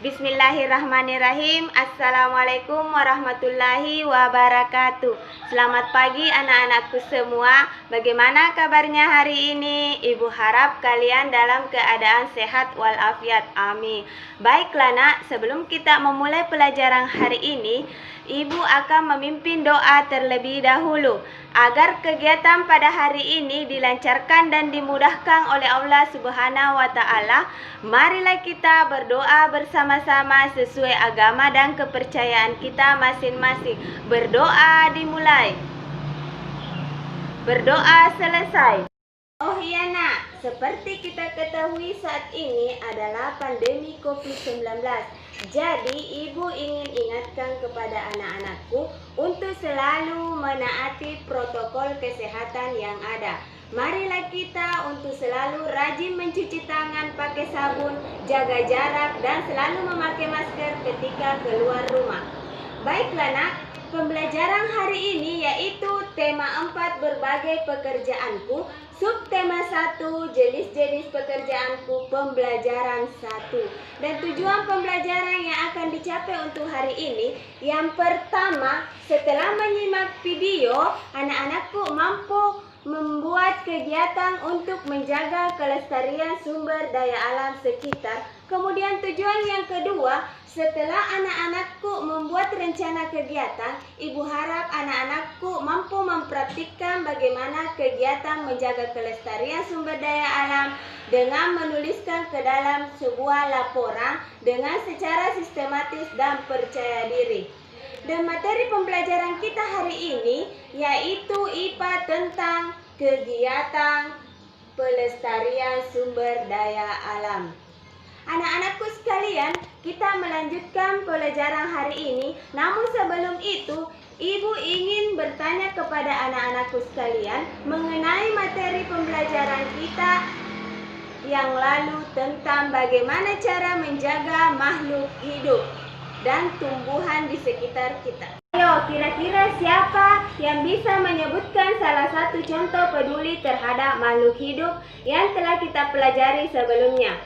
Bismillahirrahmanirrahim. Assalamualaikum warahmatullahi wabarakatuh. Selamat pagi anak-anakku semua. Bagaimana kabarnya hari ini? Ibu harap kalian dalam keadaan sehat walafiat. Amin. Baiklah nak, sebelum kita memulai pelajaran hari ini, Ibu akan memimpin doa terlebih dahulu agar kegiatan pada hari ini dilancarkan dan dimudahkan oleh Allah Subhanahu wa taala. Marilah kita berdoa bersama-sama sesuai agama dan kepercayaan kita masing-masing. Berdoa dimulai. Berdoa selesai. Oh iya nak, seperti kita ketahui saat ini adalah pandemi COVID-19. Jadi ibu ingin ingatkan kepada anak-anakku untuk selalu menaati protokol kesehatan yang ada. Marilah kita untuk selalu rajin mencuci tangan pakai sabun, jaga jarak, dan selalu memakai masker ketika keluar rumah. Baiklah nak, pembelajaran hari ini yaitu tema 4 berbagai pekerjaanku, subtema 1 jenis-jenis pekerjaanku, pembelajaran 1. Dan tujuan pembelajaran yang akan dicapai untuk hari ini, yang pertama, setelah menyimak video, anak-anakku mampu membuat kegiatan untuk menjaga kelestarian sumber daya alam sekitar. Kemudian tujuan yang kedua, setelah anak-anakku membuat rencana kegiatan, ibu harap anak-anakku mampu mempraktikkan bagaimana kegiatan menjaga kelestarian sumber daya alam dengan menuliskan ke dalam sebuah laporan dengan secara sistematis dan percaya diri. Dan materi pembelajaran kita hari ini yaitu IPA tentang kegiatan pelestarian sumber daya alam. Anak-anakku sekalian, kita melanjutkan pelajaran hari ini. Namun sebelum itu, ibu ingin bertanya kepada anak-anakku sekalian mengenai materi pembelajaran kita yang lalu tentang bagaimana cara menjaga makhluk hidup dan tumbuhan di sekitar kita. Ayo, kira-kira siapa yang bisa menyebutkan salah satu contoh peduli terhadap makhluk hidup yang telah kita pelajari sebelumnya?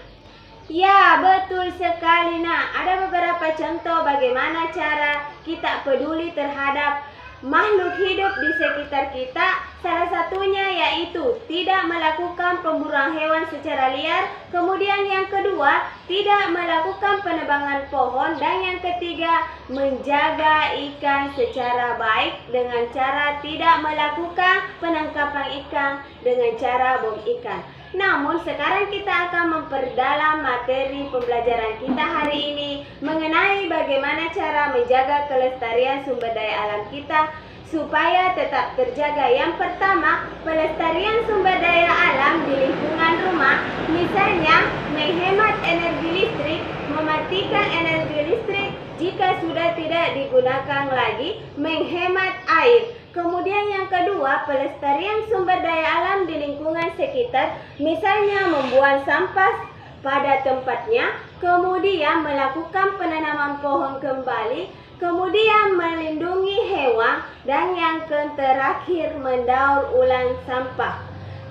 Ya, betul sekali nak. Ada beberapa contoh bagaimana cara kita peduli terhadap makhluk hidup di sekitar kita. Salah satunya yaitu tidak melakukan pemburuan hewan secara liar. Kemudian yang kedua, tidak melakukan penebangan pohon. Dan yang ketiga, menjaga ikan secara baik dengan cara tidak melakukan penangkapan ikan dengan cara bom ikan. Namun sekarang kita akan memperdalam materi pembelajaran kita hari ini mengenai bagaimana cara menjaga kelestarian sumber daya alam kita supaya tetap terjaga. Yang pertama, pelestarian sumber daya alam di lingkungan rumah, misalnya menghemat energi listrik, mematikan energi listrik jika sudah tidak digunakan lagi, menghemat air. Kemudian yang kedua, pelestarian sumber daya alam di lingkungan sekitar, misalnya membuang sampah pada tempatnya, kemudian melakukan penanaman pohon kembali, kemudian melindungi hewan, dan yang terakhir mendaur ulang sampah.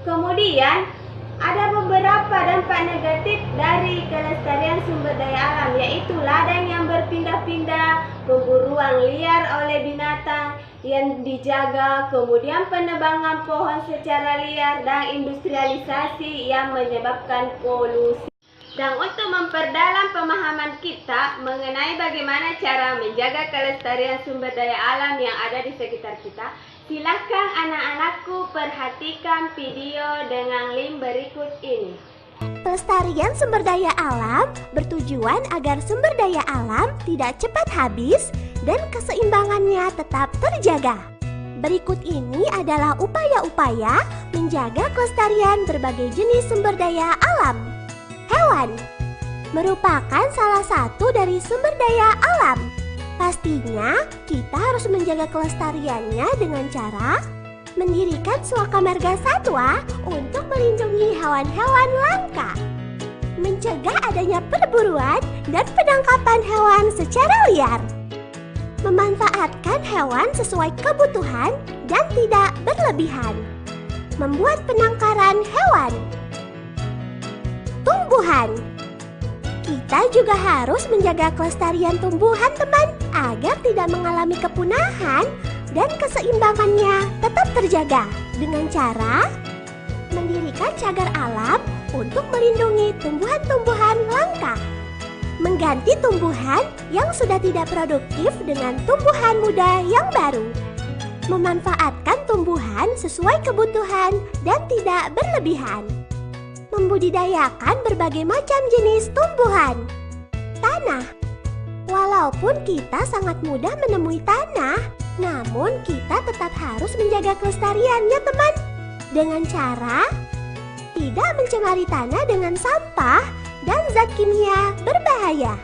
Kemudian ada beberapa dampak negatif dari kelestarian sumber daya alam, yaitu ladang yang berpindah-pindah, pemburuan liar oleh binatang yang dijaga, kemudian penebangan pohon secara liar, dan industrialisasi yang menyebabkan polusi. Dan untuk memperdalam pemahaman kita mengenai bagaimana cara menjaga kelestarian sumber daya alam yang ada di sekitar kita, silakan anak-anakku perhatikan video dengan link berikut ini. Pelestarian sumber daya alam bertujuan agar sumber daya alam tidak cepat habis dan keseimbangannya tetap terjaga. Berikut ini adalah upaya-upaya menjaga kelestarian berbagai jenis sumber daya alam. Hewan merupakan salah satu dari sumber daya alam. Pastinya kita harus menjaga kelestariannya dengan cara mendirikan suaka marga satwa untuk melindungi hewan-hewan langka, mencegah adanya perburuan dan penangkapan hewan secara liar, memanfaatkan hewan sesuai kebutuhan dan tidak berlebihan, membuat penangkaran hewan. Tumbuhan, Kita juga harus menjaga kelestarian tumbuhan, teman, agar tidak mengalami kepunahan dan keseimbangannya tetap terjaga dengan cara mendirikan cagar alam untuk melindungi tumbuhan-tumbuhan langka, mengganti tumbuhan yang sudah tidak produktif dengan tumbuhan muda yang baru, memanfaatkan tumbuhan sesuai kebutuhan dan tidak berlebihan, membudidayakan berbagai macam jenis tumbuhan. Tanah. Walaupun kita sangat mudah menemui tanah, namun kita tetap harus menjaga kelestariannya, teman. Dengan cara tidak mencemari tanah dengan sampah dan zat kimia berbahaya.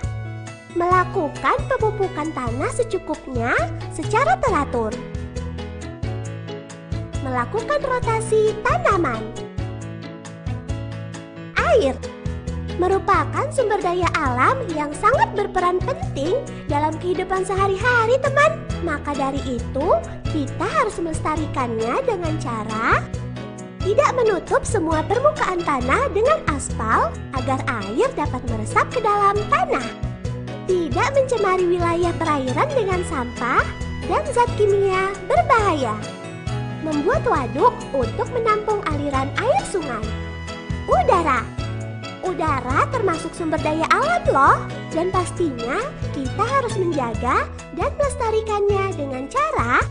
Melakukan pemupukan tanah secukupnya secara teratur. Melakukan rotasi tanaman. Air merupakan sumber daya alam yang sangat berperan penting dalam kehidupan sehari-hari, teman. Maka dari itu, kita harus melestarikannya dengan cara tidak menutup semua permukaan tanah dengan aspal agar air dapat meresap ke dalam tanah. Tidak mencemari wilayah perairan dengan sampah dan zat kimia berbahaya. Membuat waduk untuk menampung aliran air sungai. Udara. Udara termasuk sumber daya alam loh. Dan pastinya kita harus menjaga dan melestarikannya dengan cara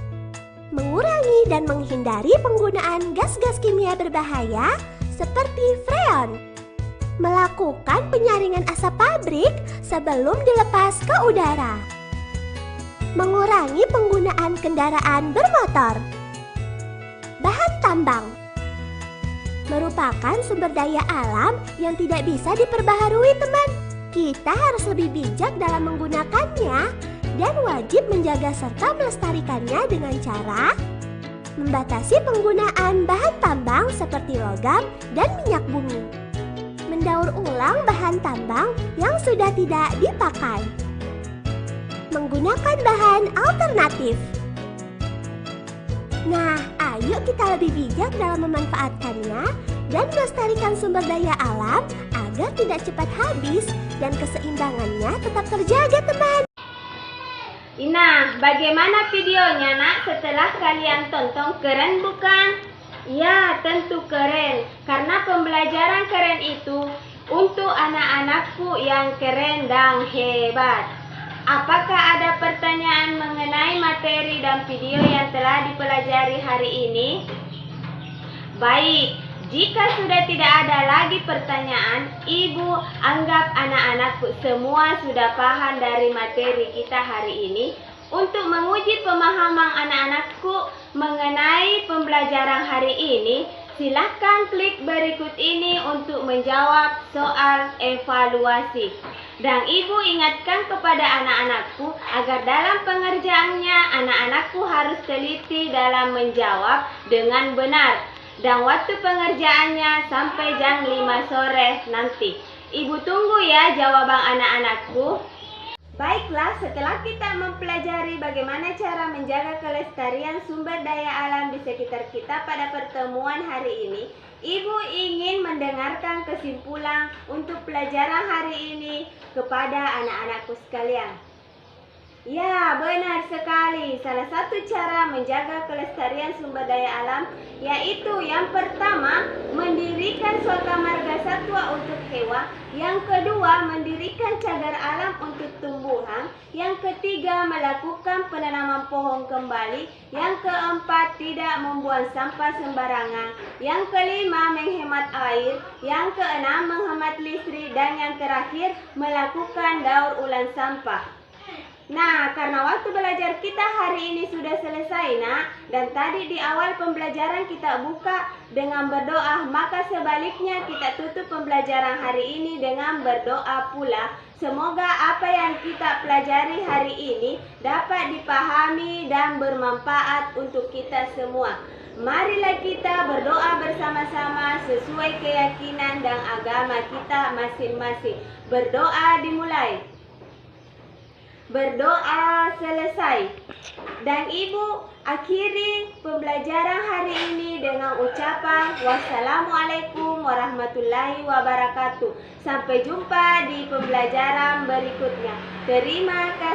mengurangi dan menghindari penggunaan gas-gas kimia berbahaya seperti freon. Melakukan penyaringan asap pabrik sebelum dilepas ke udara. Mengurangi penggunaan kendaraan bermotor. Bahan tambang merupakan sumber daya alam yang tidak bisa diperbaharui, teman. Kita harus lebih bijak dalam menggunakannya dan wajib menjaga serta melestarikannya dengan cara membatasi penggunaan bahan tambang seperti logam dan minyak bumi. Mendaur ulang bahan tambang yang sudah tidak dipakai. Menggunakan bahan alternatif. Nah, ayo kita lebih bijak dalam memanfaatkannya dan melestarikan sumber daya alam agar tidak cepat habis dan keseimbangannya tetap terjaga, teman. Nah, bagaimana videonya, nak? Setelah kalian tonton, keren bukan? Ya, tentu keren. Karena pembelajaran keren itu untuk anak-anakku yang keren dan hebat. Apakah ada pertanyaan mengenai materi dan video yang telah dipelajari hari ini? Baik, jika sudah tidak ada lagi pertanyaan, Ibu anggap anak-anakku semua sudah paham dari materi kita hari ini. Untuk menguji pemahaman anak-anakku mengenai pembelajaran hari ini, silakan klik berikut ini untuk menjawab soal evaluasi. Dan Ibu ingatkan kepada anak-anakku agar dalam pengerjaannya anak-anakku harus teliti dalam menjawab dengan benar. Dan waktu pengerjaannya sampai jam 5 sore nanti. Ibu tunggu ya jawaban anak-anakku. Baiklah, setelah kita mempelajari bagaimana cara menjaga kelestarian sumber daya alam di sekitar kita pada pertemuan hari ini, Ibu ingin mendengarkan kesimpulan untuk pelajaran hari ini kepada anak-anakku sekalian. Ya, benar sekali. Salah satu cara menjaga kelestarian sumber daya alam yaitu yang pertama, mendirikan suaka marga satwa untuk hewan. Yang kedua, mendirikan cagar alam untuk tumbuhan. Yang ketiga, melakukan penanaman pohon kembali. Yang keempat, tidak membuang sampah sembarangan. Yang kelima, menghemat air. Yang keenam, menghemat listrik. Dan yang terakhir, melakukan daur ulang sampah. Nah, karena waktu belajar kita hari ini sudah selesai, nak, dan tadi di awal pembelajaran kita buka dengan berdoa, maka sebaliknya kita tutup pembelajaran hari ini dengan berdoa pula. Semoga apa yang kita pelajari hari ini dapat dipahami dan bermanfaat untuk kita semua. Marilah kita berdoa bersama-sama sesuai keyakinan dan agama kita masing-masing. Berdoa dimulai. Berdoa selesai. Dan Ibu akhiri pembelajaran hari ini dengan ucapan wassalamualaikum warahmatullahi wabarakatuh. Sampai jumpa di pembelajaran berikutnya. Terima kasih.